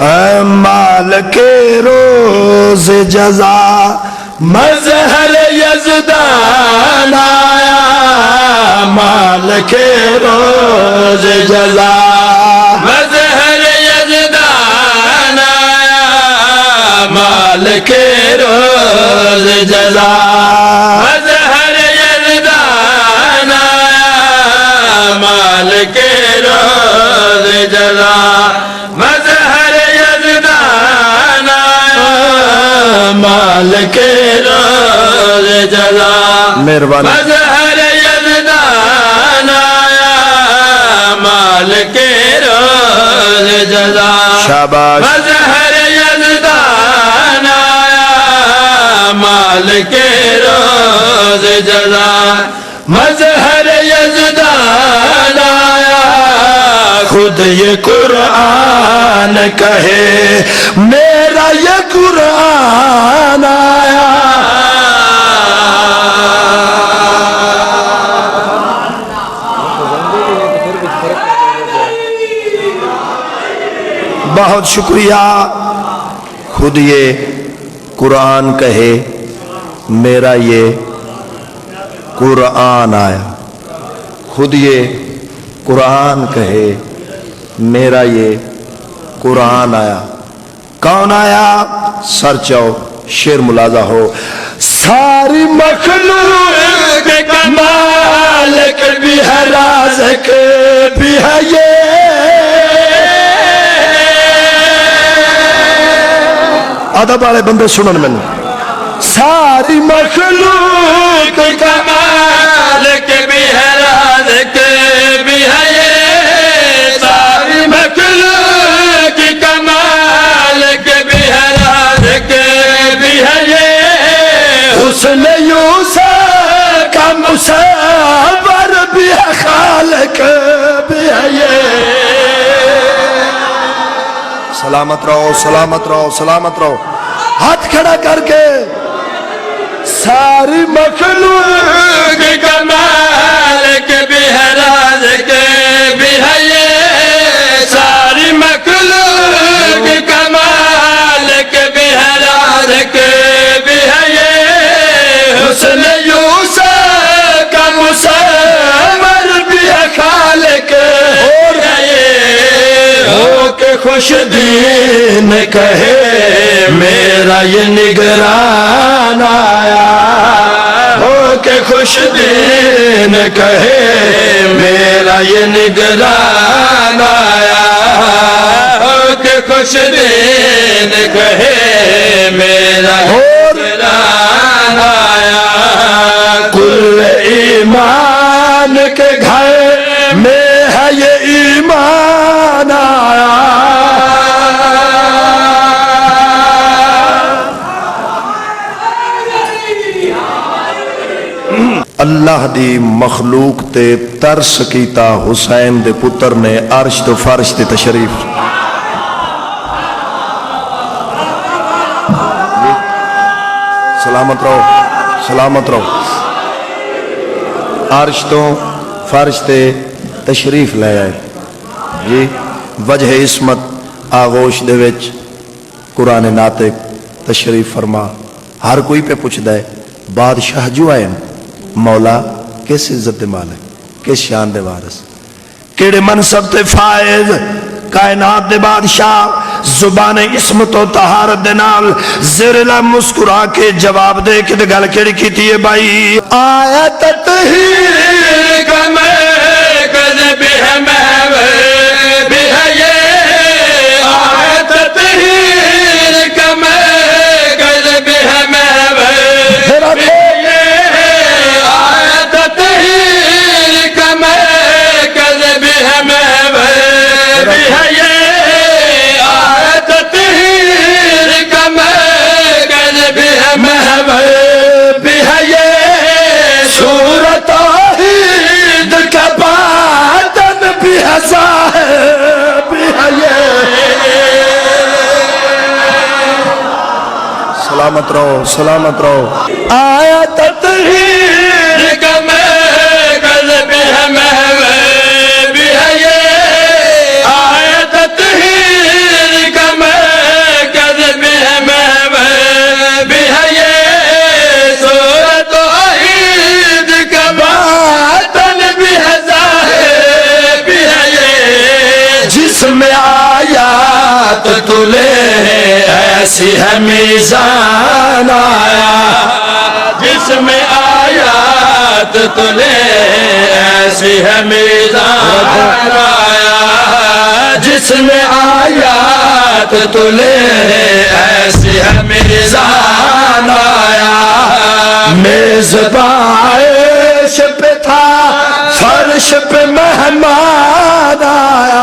مالک روز جزا مظہر یزدان آیا مالک روز جزا مظہر یزدان آیا مالک روز جزا مظہر یزدان آیا مالک روز جزا مظہر یزدان آیا مالک روز جزا مہربانی مظہر یزدان آیا مالک روز جزا شاباش مظہر یزدان آیا مالک روز جزا مظہر یزدان آیا خود یہ قرآن کہے میرا یہ قرآن آیا بہت شکریہ خود یہ قرآن کہے میرا یہ قرآن آیا خود یہ قرآن کہے میرا یہ قرآن آیا کون آیا سر چاؤ شیر ملازہ ہو ساری مخلوق مالک بھی ہے رازق بھی ہے یہ ادب والے بندے سنن میں ساری مخلوق کا مالک بھی ہے رازق بھی ہے یہ ساری مخلوق کا مالک بھی ہے رازق بھی ہے یہ حسن یوسف کا مصور بھی ہے خالق بھی ہے یہ سلامت رہو سلامت رہو سلامت رہو ہاتھ کھڑا کر کے ساری مخلوق کا مالک بھی ہے رازق بھی ہے یہ ساری مخلوق کا مالک بھی ہے رازق بھی ہے یہ حسن یوسف کا مصور بھی ہے خالق اور ہے یہ ہو کے خوش دین کہے میرا یہ نگران آیا ہو کے خوش دین کہے میرا یہ نگران آیا ہو کے خوش دین کہے میرا نگران آیا کل ایمان کے گھر میں ہے یہ ایمان آیا اللہ دی مخلوق تے ترس کیتا حسین دے پتر نے عرش تو فرش تے تشریف سلامت رہو سلامت رہو عرش تو فرش تے تشریف لے آئے جی وجہ عصمت آغوش دے وچ قرآن ناطق تشریف فرما ہر کوئی پہ پوچھ دے بادشاہ جو آئے مولا کس عزت دے مالک کس شان دے وارث کیڑے منصب تے فائز کائنات دے بادشاہ زبان عصمت و طہارت دے نال زیرلا مسکرا کے جواب دے کہ دے گل کیڑی کیتی ہے بھائی آیا تطہیر کا مرکز بھی ہے محور بھی ہے یہ آیا تطہیر کا مرکز بھی ہے محور بھی ہے آیا تطہیر کا مرکز بھی ہے محور بھی ہے یہ آیا تطہیر کا مرکز بھی ہے محور بھی ہے یہ صورت آہید کا باطن بھی ہے ظاہر بھی ہے یہ سلامت رہو سلامت رہو آیا تطہیر کا مرکز بھی ہے محور بھی ہے یہ آیا تطہیر کا مرکز تلے ایسی ہے میزان آیا جس میں آیات تلے ایسی ہے میزان آیا جس میں آیات تلے ایسی ہے میزان آیا میزبان عیش پہ تھا فرش پہ مہمان آیا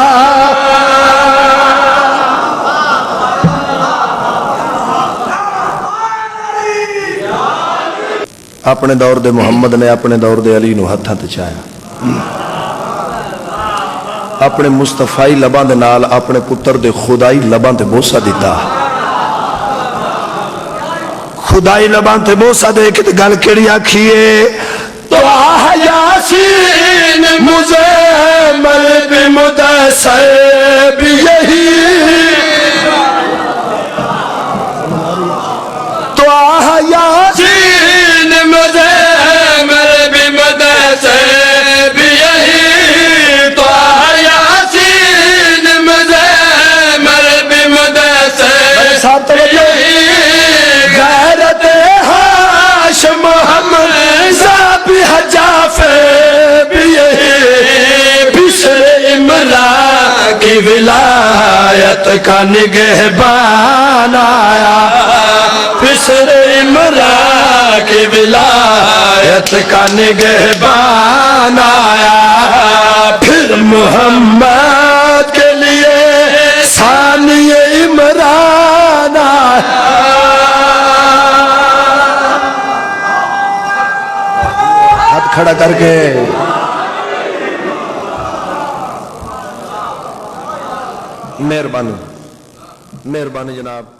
اپنے دور دے محمد نے اپنے دور دے علی نو ہتھاں تے چایا اپنے مصطفائی لباں دے نال اپنے پتر دے خدائی لباں تے بوسہ دیتا خدائی لباں تے بوسہ دے کہ گل کیڑی آکھیے تو آہ یاسین مزمل بمدثر بھی یہی تو آہ یاسین مزمل بمدثر بھی یہی تو آہ یاسین مزمل بمدثر بھی یہی غیرت ہاشم محمد زابی حجافے بھی یہی بشر امرا کی ولایت کا نگہبان آیا بشر امرا کی ولایت کا نگہبان آیا پھر محمد کے لیے ثانی عمران آیا ہاتھ کھڑا کر کے مہربانی مہربانی جناب